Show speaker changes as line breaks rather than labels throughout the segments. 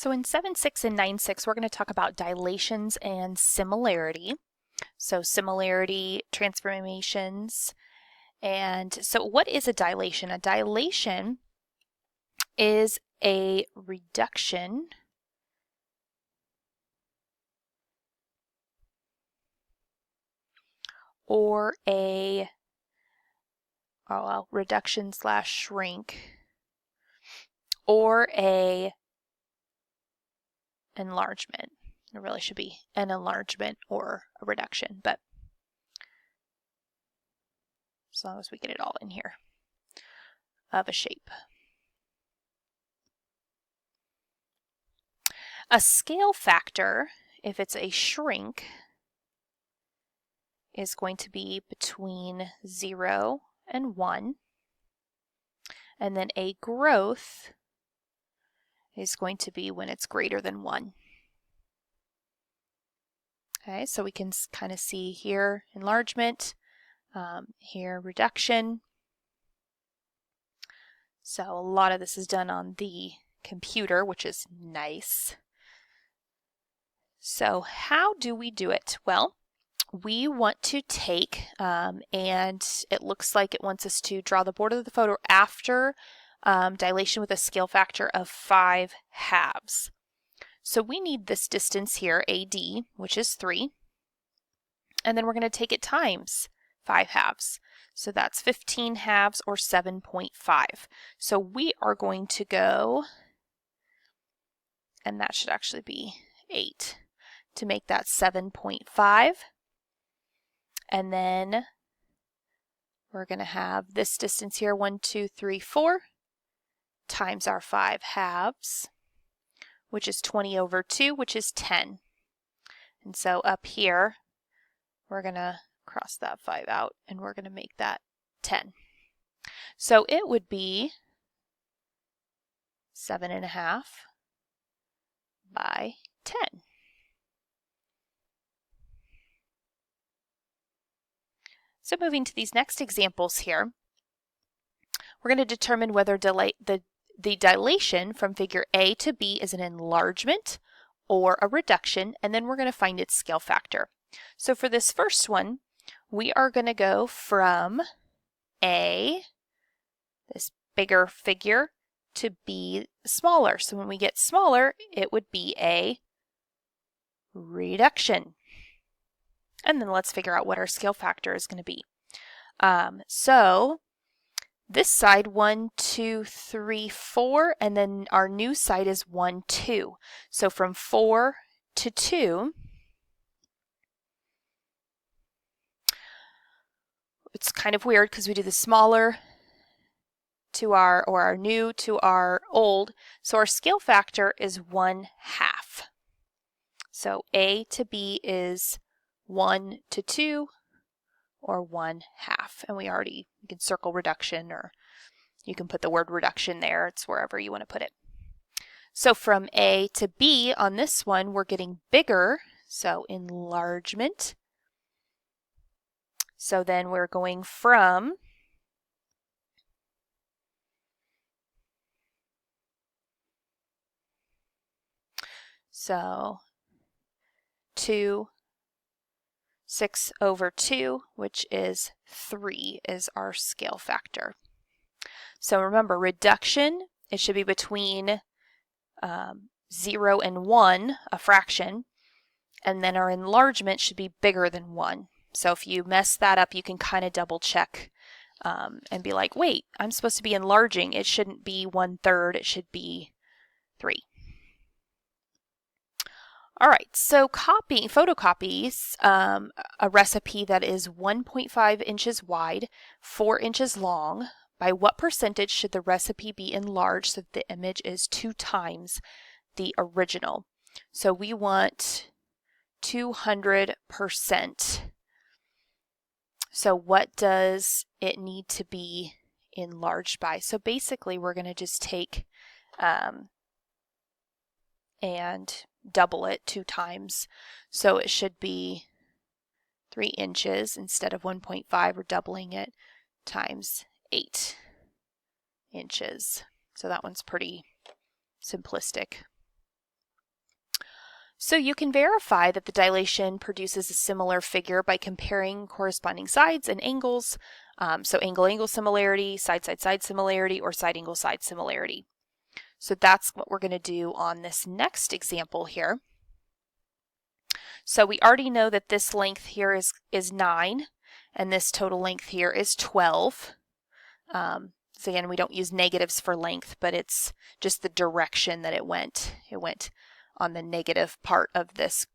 So in 7.6 and 9.6, we're going to talk about dilations and similarity. So similarity, transformations. And so what is a dilation? A dilation is a reduction or a reduction / shrink or a enlargement. It really should be an enlargement or a reduction, but as long as we get it all in here, of a shape. A scale factor, if it's a shrink, is going to be between 0 and 1. And then a growth is going to be when it's greater than 1. Okay, so we can kind of see here enlargement, here reduction. So a lot of this is done on the computer, which is nice. So how do we do it? Well, we want to take, and it looks like it wants us to draw the border of the photo after dilation with a scale factor of 5/2. So we need this distance here, AD, which is 3, and then we're going to take it times 5/2. So that's 15/2 or 7.5. So we are going to go, and that should actually be 8, to make that 7.5. And then we're going to have this distance here, 1, 2, 3, 4, times our 5/2, which is 20/2, which is 10. And so up here, we're going to cross that 5 out, and we're going to make that 10. So it would be 7.5 by 10. So moving to these next examples here, we're going to determine whether the dilation from figure A to B is an enlargement or a reduction, and then we're going to find its scale factor. So for this first one, we are going to go from A, this bigger figure, to B, smaller. So when we get smaller, it would be a reduction. And then let's figure out what our scale factor is going to be. So this side, 1, 2, 3, 4, and then our new side is 1, 2. So from 4 to 2, it's kind of weird because we do the smaller to our new to our old. So our scale factor is 1/2. So A to B is 1 to 2, or 1/2. And you can circle reduction, or you can put the word reduction there. It's wherever you want to put it. So from A to B on this one, we're getting bigger, so enlargement. So then we're going from so 2, 6/2, which is 3, is our scale factor. So remember, reduction, it should be between 0 and 1, a fraction, and then our enlargement should be bigger than 1. So if you mess that up, you can kind of double check and be like, wait, I'm supposed to be enlarging. It shouldn't be 1/3, it should be 3. All right, so photocopies a recipe that is 1.5 inches wide, 4 inches long. By what percentage should the recipe be enlarged so that the image is 2 times the original? So we want 200%. So what does it need to be enlarged by? So basically we're going to just take and double it 2 times. So it should be 3 inches instead of 1.5. We're doubling it times 8 inches. So that one's pretty simplistic. So you can verify that the dilation produces a similar figure by comparing corresponding sides and angles. So angle-angle similarity, side-side-side similarity, or side-angle-side similarity. So that's what we're going to do on this next example here. So we already know that this length here is 9, and this total length here is 12. So again, we don't use negatives for length, but it's just the direction that it went. It went on the negative part of this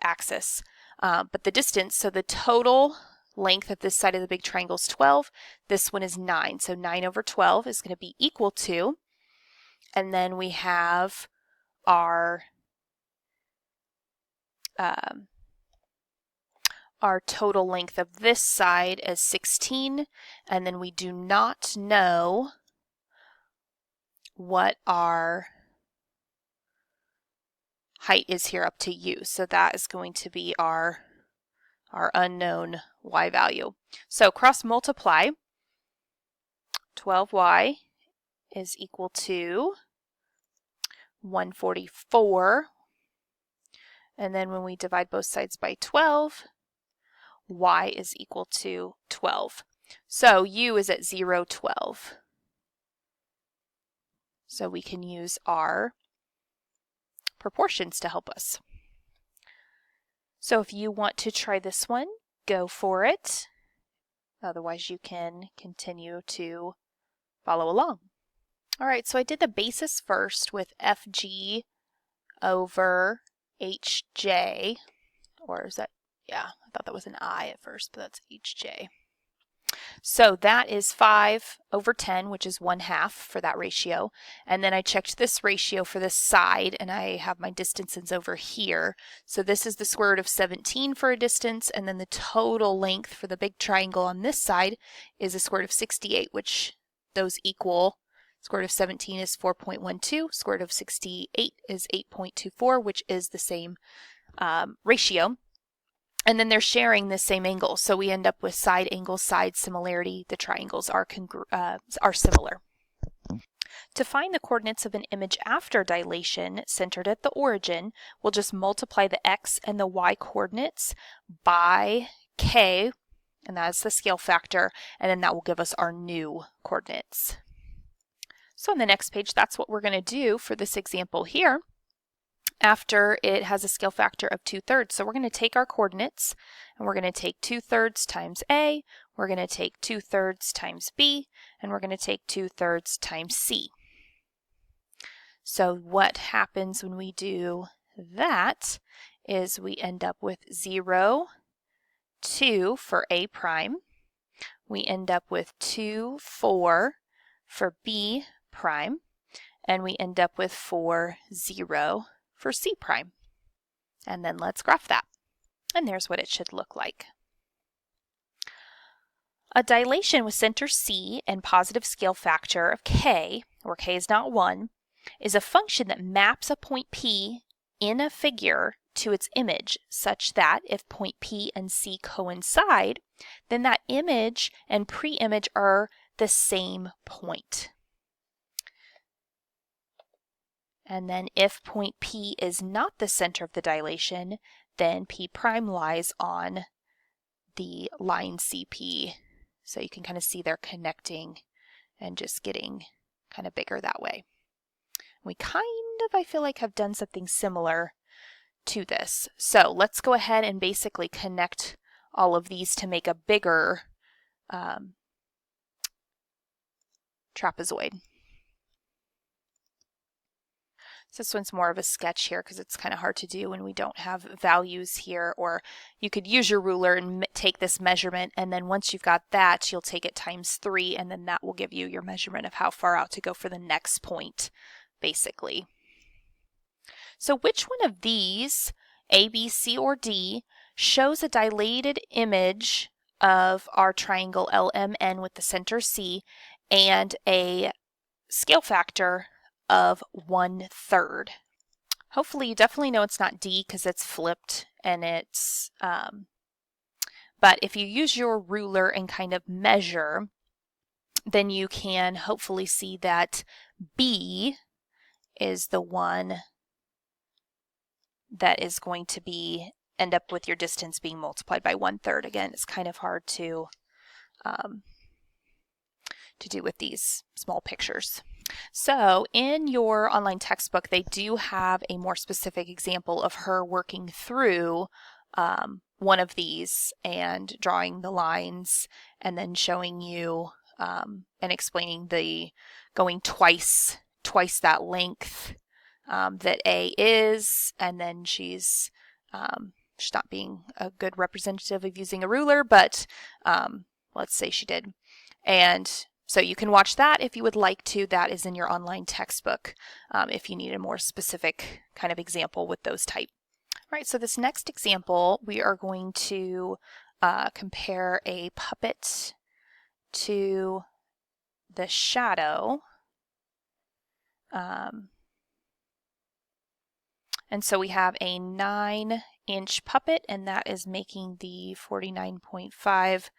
axis. But the distance, so the total length of this side of the big triangle is 12. This one is 9. So 9 over 12 is going to be equal to, and then we have our total length of this side is 16, and then we do not know what our height is here up to u. So that is going to be our unknown y value. So cross multiply, 12y is equal to 144. And then when we divide both sides by 12, y is equal to 12. So u is at 0, 12. So we can use our proportions to help us. So if you want to try this one, go for it. Otherwise, you can continue to follow along. All right, so I did the basis first with FG over HJ, or is that, yeah, I thought that was an I at first, but that's HJ. So that is 5 over 10, which is 1/2 for that ratio. And then I checked this ratio for this side, and I have my distances over here. So this is the square root of 17 for a distance, and then the total length for the big triangle on this side is a square root of 68, which those equal. Square root of 17 is 4.12, square root of 68 is 8.24, which is the same ratio. And then they're sharing the same angle, so we end up with side angle side similarity. The triangles are similar. To find the coordinates of an image after dilation centered at the origin, we'll just multiply the x and the y coordinates by k, and that's the scale factor, and then that will give us our new coordinates. So on the next page, that's what we're going to do for this example here, after it has a scale factor of 2/3. So we're going to take our coordinates, and we're going to take 2/3 times A, we're going to take 2/3 times B, and we're going to take 2/3 times C. So what happens when we do that is we end up with 0, 2 for A prime. We end up with 2, 4 for B prime, and we end up with 4, 0 for C prime. And then let's graph that. And there's what it should look like. A dilation with center C and positive scale factor of k, where k is not 1, is a function that maps a point P in a figure to its image, such that if point P and C coincide, then that image and pre-image are the same point. And then if point P is not the center of the dilation, then P prime lies on the line CP. So you can kind of see they're connecting and just getting kind of bigger that way. We kind of, I feel like, have done something similar to this. So let's go ahead and basically connect all of these to make a bigger trapezoid. So this one's more of a sketch here because it's kind of hard to do when we don't have values here, or you could use your ruler and take this measurement, and then once you've got that, you'll take it times 3, and then that will give you your measurement of how far out to go for the next point, basically. So which one of these, A, B, C, or D, shows a dilated image of our triangle LMN with the center C and a scale factor of 1/3? Hopefully you definitely know it's not D because it's flipped, and it's but if you use your ruler and kind of measure, then you can hopefully see that B is the one that is going to end up with your distance being multiplied by 1/3. Again, it's kind of hard to do with these small pictures. So in your online textbook, they do have a more specific example of her working through one of these and drawing the lines and then showing you and explaining the going twice that length that A is, and then she's not being a good representative of using a ruler, but let's say she did. And so you can watch that if you would like to. That is in your online textbook if you need a more specific kind of example with those type. All right, so this next example, we are going to compare a puppet to the shadow. And so we have a 9-inch puppet, and that is making the 49.5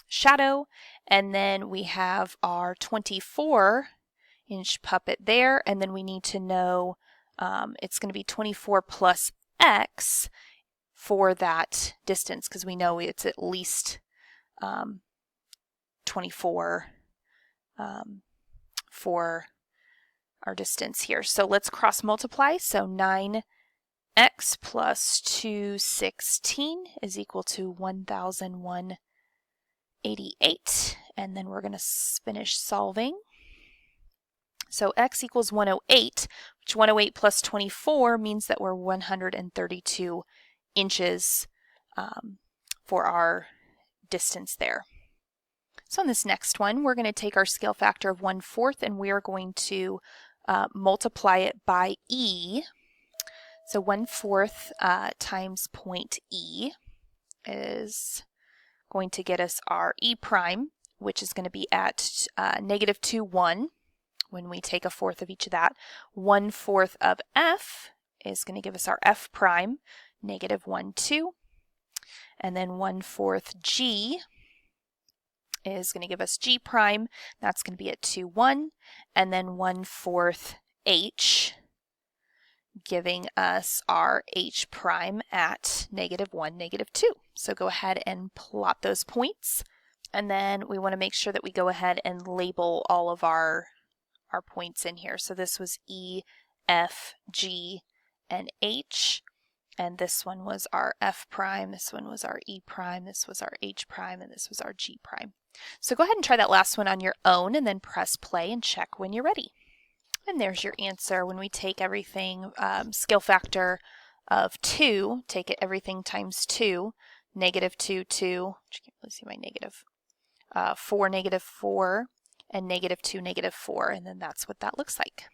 shadow. And then we have our 24-inch puppet there, and then we need to know it's going to be 24 plus x for that distance, because we know it's at least 24 for our distance here. So let's cross multiply. So 9x plus 216 is equal to 1,188. And then we're going to finish solving. So x equals 108, which 108 plus 24 means that we're 132 inches for our distance there. So in this next one, we're going to take our scale factor of 1/4 and we are going to multiply it by e. So 1/4 times point e is going to get us our e prime, which is going to be at -2, 1. When we take 1/4 of each of that, 1/4 of f is going to give us our f prime, -1, 2. And then 1/4 g is going to give us g prime. That's going to be at 2, 1. And then 1/4 h, giving us our h prime at -1, -2. So go ahead and plot those points. And then we want to make sure that we go ahead and label all of our points in here. So this was E, F, G, and H. And this one was our F prime, this one was our E prime, this was our H prime, and this was our G prime. So go ahead and try that last one on your own and then press play and check when you're ready. And there's your answer. When we take everything, scale factor of 2, take it everything times 2, -2, 2, which I can't really see my negative, 4, -4, and -2, -4, and then that's what that looks like.